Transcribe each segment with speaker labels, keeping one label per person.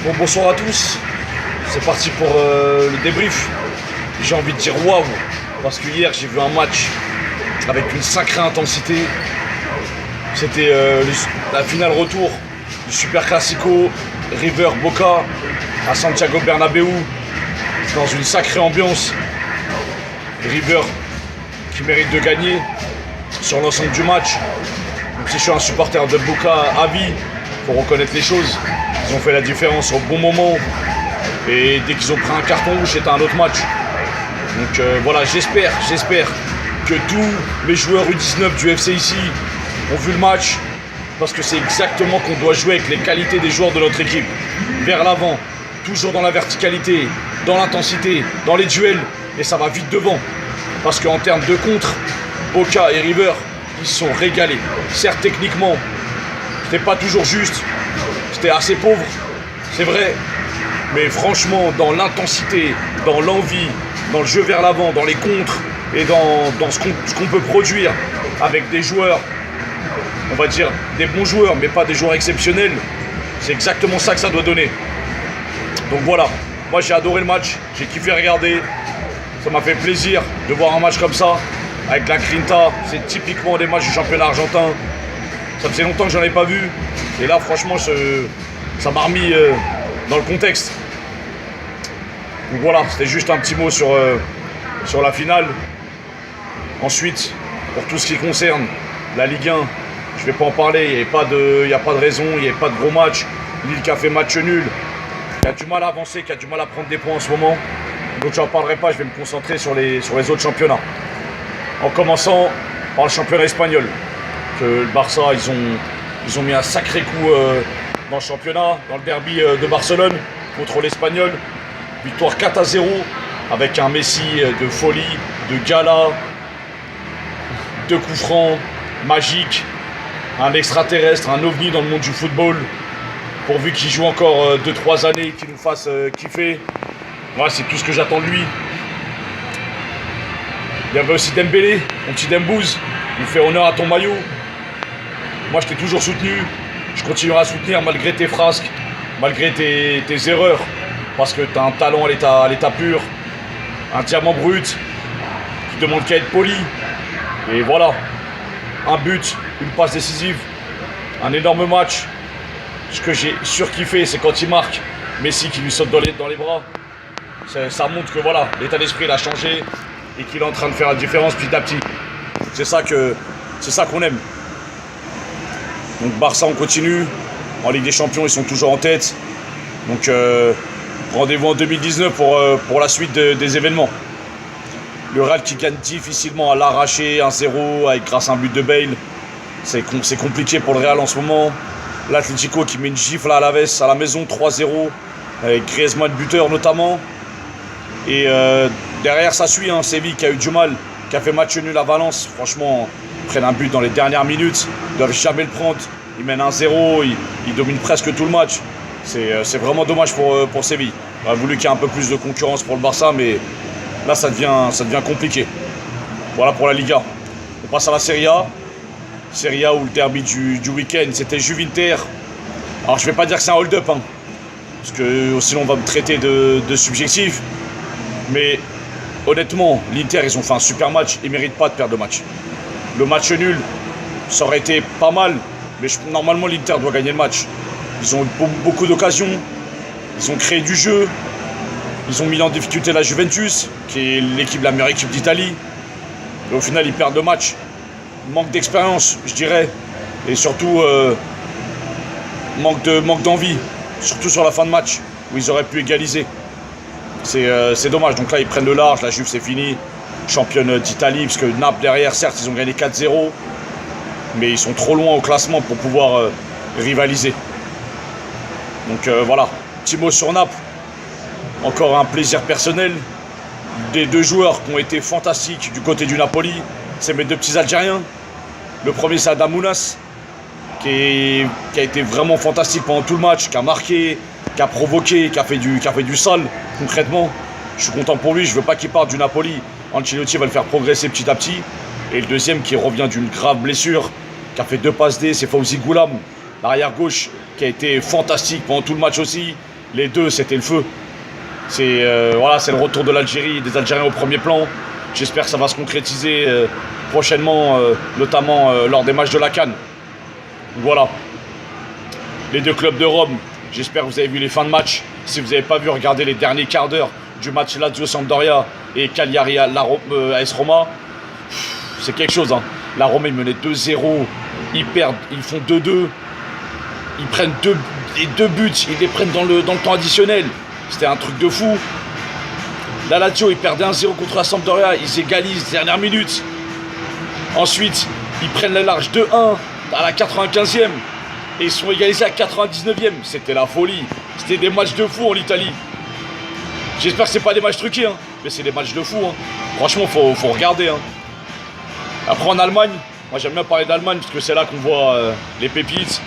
Speaker 1: Bon, bonsoir à tous, c'est parti pour le débrief. J'ai envie de dire waouh, parce que hier j'ai vu un match avec une sacrée intensité. C'était la finale retour du Super Classico River Boca à Santiago Bernabéu, dans une sacrée ambiance. River qui mérite de gagner sur l'ensemble du match. Donc si je suis un supporter de Boca à vie, il faut reconnaître les choses. Ils ont fait la différence au bon moment. Et dès qu'ils ont pris un carton rouge, c'était un autre match. Donc voilà, j'espère que tous les joueurs U19 du FC ici ont vu le match. Parce que c'est exactement qu'on doit jouer avec les qualités des joueurs de notre équipe. Vers l'avant, toujours dans la verticalité, dans l'intensité, dans les duels. Et ça va vite devant. Parce qu'en termes de contre, Boca et River, ils se sont régalés. Certes, techniquement, c'était pas toujours juste. C'était assez pauvre, c'est vrai. Mais franchement, dans l'intensité, dans l'envie, dans le jeu vers l'avant, dans les contres et dans ce qu'on peut produire avec des joueurs, on va dire des bons joueurs, mais pas des joueurs exceptionnels, c'est exactement ça que ça doit donner. Donc voilà, moi j'ai adoré le match, j'ai kiffé regarder. Ça m'a fait plaisir de voir un match comme ça, avec la Grinta. C'est typiquement des matchs du championnat argentin. Ça faisait longtemps que j'en ai pas vu. Et là, franchement, ça m'a remis dans le contexte. Donc voilà, c'était juste un petit mot sur la finale. Ensuite, pour tout ce qui concerne la Ligue 1, je ne vais pas en parler. Il n'y a pas de raison, il n'y a pas de gros match. Lille qui a fait match nul, qui a du mal à avancer, qui a du mal à prendre des points en ce moment. Donc j'en parlerai pas, je vais me concentrer sur les autres championnats. En commençant par le championnat espagnol. Le Barça, ils ont mis un sacré coup dans le championnat, dans le derby de Barcelone contre l'Espagnol. Victoire 4-0 avec un Messi de folie, de gala, 2 coups francs, magique, un extraterrestre, un ovni dans le monde du football. Pourvu qu'il joue encore 2-3 années, qu'il nous fasse kiffer. Ouais, c'est tout ce que j'attends de lui. Il y avait aussi Dembélé, mon petit Dembouz. Il fait honneur à ton maillot. Moi, je t'ai toujours soutenu. Je continuerai à soutenir malgré tes frasques, malgré tes erreurs. Parce que tu as un talent à l'état pur. Un diamant brut qui demande qu'à être poli. Et voilà. Un but, une passe décisive. Un énorme match. Ce que j'ai surkiffé, c'est quand il marque. Messi qui lui saute dans les bras. Ça montre que voilà, l'état d'esprit il a changé et qu'il est en train de faire la différence petit à petit. C'est ça qu'on aime. Donc Barça, on continue. En Ligue des Champions, ils sont toujours en tête. Donc rendez-vous en 2019 pour la suite des événements. Le Real qui gagne difficilement à l'arracher 1-0 grâce à un but de Bale. C'est compliqué pour le Real en ce moment. L'Atlético qui met une gifle à Alaves à la maison 3-0 avec Griezmann buteur notamment. Et derrière ça suit Séville qui a eu du mal, qui a fait match nul à Valence. Franchement, ils prennent un but dans les dernières minutes, ils ne doivent jamais le prendre. Ils mènent 1-0, ils dominent presque tout le match. C'est vraiment dommage pour Séville. On a voulu qu'il y ait un peu plus de concurrence pour le Barça, mais là ça devient compliqué. Voilà pour la Liga. On passe à la Serie A. Serie A où le derby du week-end c'était Juve-Inter. Alors je ne vais pas dire que c'est un hold-up, parce que sinon on va me traiter de subjectif. Mais honnêtement, l'Inter, ils ont fait un super match. Ils ne méritent pas de perdre le match. Le match nul, ça aurait été pas mal. Mais normalement, l'Inter doit gagner le match. Ils ont eu beaucoup d'occasions. Ils ont créé du jeu. Ils ont mis en difficulté la Juventus, qui est la meilleure équipe d'Italie. Et au final, ils perdent le match. Manque d'expérience, je dirais. Et surtout, manque d'envie. Surtout sur la fin de match, où ils auraient pu égaliser. C'est dommage, donc là ils prennent le large, la Juve c'est fini, championne d'Italie, parce que Naples derrière, certes ils ont gagné 4-0, mais ils sont trop loin au classement pour pouvoir rivaliser. Donc voilà, petit mot sur Naples, encore un plaisir personnel, des 2 joueurs qui ont été fantastiques du côté du Napoli, c'est mes 2 petits Algériens. Le premier c'est Adamounas, qui a été vraiment fantastique pendant tout le match, qui a marqué, qui a provoqué, qui a fait du sale concrètement. Je suis content pour lui, je veux pas qu'il parte du Napoli. Ancelotti va le faire progresser petit à petit. Et le deuxième qui revient d'une grave blessure, qui a fait 2 passes D, c'est Fawzi Goulam, l'arrière gauche, qui a été fantastique pendant tout le match aussi, Les deux, c'était le feu. Voilà, c'est le retour de l'Algérie, des Algériens au premier plan. J'espère que ça va se concrétiser prochainement, notamment lors des matchs de la CAN. Donc voilà. Les deux clubs de Rome, j'espère que vous avez vu les fins de match. Si vous n'avez pas vu, regardez les derniers quarts d'heure du match Lazio Sampdoria et Cagliari AS Roma. C'est quelque chose, hein. La Rome, ils menaient 2-0. Ils perdent, ils font 2-2. Ils prennent les deux buts, ils les prennent dans le temps additionnel. C'était un truc de fou. La Lazio, ils perdaient 1-0 contre la Sampdoria. Ils égalisent dernière minute. Ensuite, ils prennent la large 2-1 à la 95e. Et ils sont égalisés à la 99e. C'était la folie. C'était des matchs de fou en Italie. J'espère que c'est pas des matchs truqués, hein. Mais c'est des matchs de fou, hein. Franchement, faut regarder, hein. Après, en Allemagne, moi j'aime bien parler d'Allemagne parce que c'est là qu'on voit les pépites.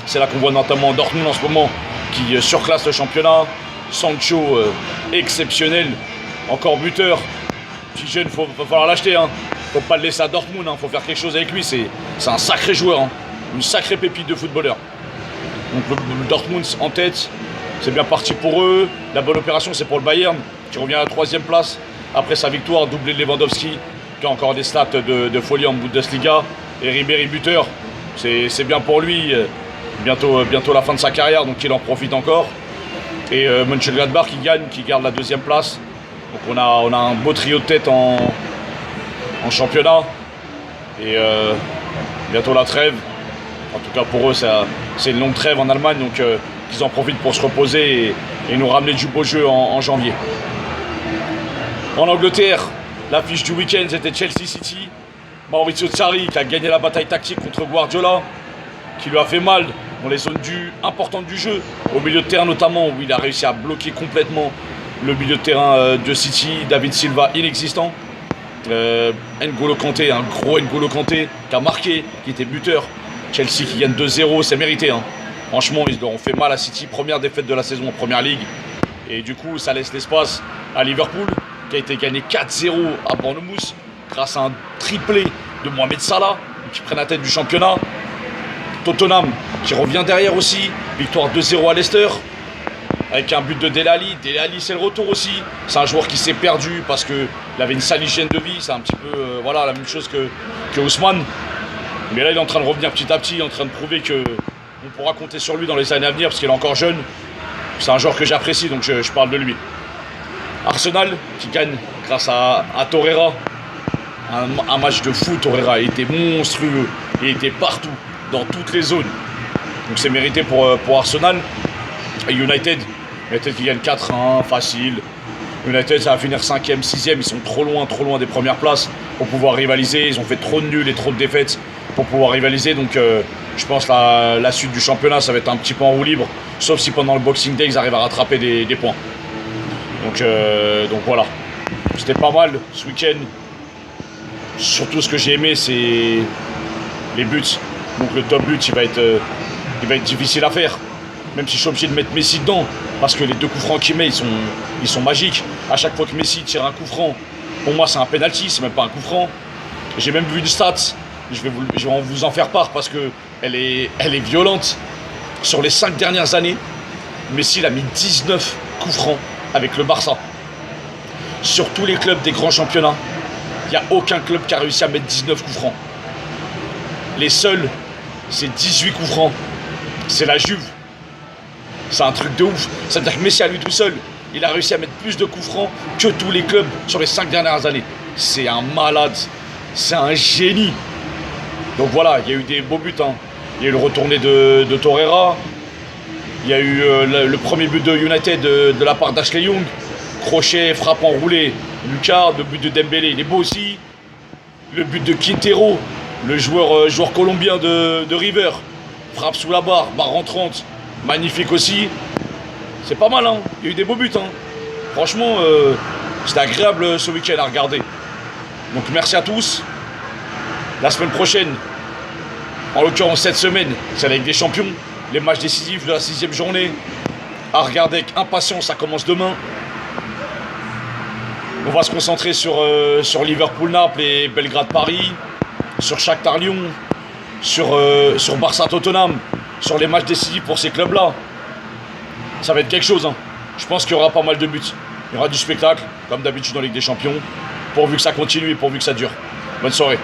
Speaker 1: C'est là qu'on voit notamment Dortmund en ce moment qui surclasse le championnat. Sancho, exceptionnel, encore buteur. Petit jeune, va falloir l'acheter, hein. Faut pas le laisser à Dortmund, hein. Faut faire quelque chose avec lui. C'est un sacré joueur, hein. Une sacrée pépite de footballeur. Donc le Dortmund en tête, c'est bien parti pour eux. La bonne opération, c'est pour le Bayern qui revient à la 3e place après sa victoire, doublé de Lewandowski, qui a encore des stats de folie en Bundesliga. Et Ribéry buteur, c'est bien pour lui. Bientôt la fin de sa carrière, donc il en profite encore. Et Mönchengladbach qui garde la 2e place. Donc on a un beau trio de tête en championnat. Et bientôt la trêve. En tout cas pour eux, c'est une longue trêve en Allemagne, donc ils en profitent pour se reposer et nous ramener du beau jeu en janvier. En Angleterre, l'affiche du week-end, c'était Chelsea City. Maurizio Sarri qui a gagné la bataille tactique contre Guardiola, qui lui a fait mal dans les zones importantes du jeu, au milieu de terrain notamment, où il a réussi à bloquer complètement le milieu de terrain de City. David Silva inexistant. N'Golo Kanté, un gros N'Golo Kanté qui a marqué, qui était buteur. Chelsea qui gagne 2-0, c'est mérité, hein. Franchement, ils leur ont fait mal à City. Première défaite de la saison en Première Ligue. Et du coup, ça laisse l'espace à Liverpool, qui a été gagné 4-0 à Bournemouth, grâce à un triplé de Mohamed Salah, qui prennent la tête du championnat. Tottenham, qui revient derrière aussi. Victoire 2-0 à Leicester, avec un but de Dele Alli. Dele Alli, c'est le retour aussi. C'est un joueur qui s'est perdu parce qu'il avait une sale hygiène de vie. C'est un petit peu voilà, la même chose que Ousmane. Mais là, il est en train de revenir petit à petit, il est en train de prouver qu'on pourra compter sur lui dans les années à venir, parce qu'il est encore jeune. C'est un joueur que j'apprécie, donc je parle de lui. Arsenal, qui gagne grâce à Torreira. Un match de fou, Torreira. Il était monstrueux, il était partout, dans toutes les zones. Donc c'est mérité pour Arsenal. Et United qui gagne 4-1, facile. United, ça va finir 5e, 6e. Ils sont trop loin des premières places pour pouvoir rivaliser. Ils ont fait trop de nuls et trop de défaites pour pouvoir rivaliser. Donc je pense que la suite du championnat, ça va être un petit peu en roue libre. Sauf si pendant le Boxing Day, ils arrivent à rattraper des points. Donc voilà. C'était pas mal ce week-end. Surtout ce que j'ai aimé, c'est les buts. Donc le top but, il va être difficile à faire. Même si je suis obligé de mettre Messi dedans. Parce que les 2 coups francs qu'il met, ils sont magiques. À chaque fois que Messi tire un coup franc, pour moi c'est un penalty, c'est même pas un coup franc. J'ai même vu une stat, je vais vous en faire part parce qu'elle est violente. Sur les 5 dernières années, Messi il a mis 19 coups francs avec le Barça. Sur tous les clubs des grands championnats, il n'y a aucun club qui a réussi à mettre 19 coups francs. Les seuls, c'est 18 coups francs. C'est la Juve. C'est un truc de ouf. C'est-à-dire que Messi à lui tout seul, il a réussi à mettre plus de coups francs que tous les clubs sur les 5 dernières années. C'est un malade. C'est un génie. Donc voilà, il y a eu des beaux buts, hein. Il y a eu le retourné de Torreira. Il y a eu le premier but de United de la part d'Ashley Young. Crochet, frappe enroulée. Lucas, le but de Dembélé, il est beau aussi. Le but de Quintero, le joueur colombien de River. Frappe sous la barre rentrante. Magnifique aussi. C'est pas mal, hein. Il y a eu des beaux buts, hein. Franchement, c'était agréable ce week-end à regarder. Donc merci à tous. La semaine prochaine, en l'occurrence cette semaine, c'est la Ligue des Champions. Les matchs décisifs de la 6e journée. À regarder avec impatience, ça commence demain. On va se concentrer sur Liverpool-Naples et Belgrade-Paris. Sur Shakhtar-Lyon. Sur Barça-Tottenham. Sur les matchs décisifs pour ces clubs-là. Ça va être quelque chose. Hein. Je pense qu'il y aura pas mal de buts. Il y aura du spectacle, comme d'habitude dans Ligue des Champions, pourvu que ça continue et pourvu que ça dure. Bonne soirée.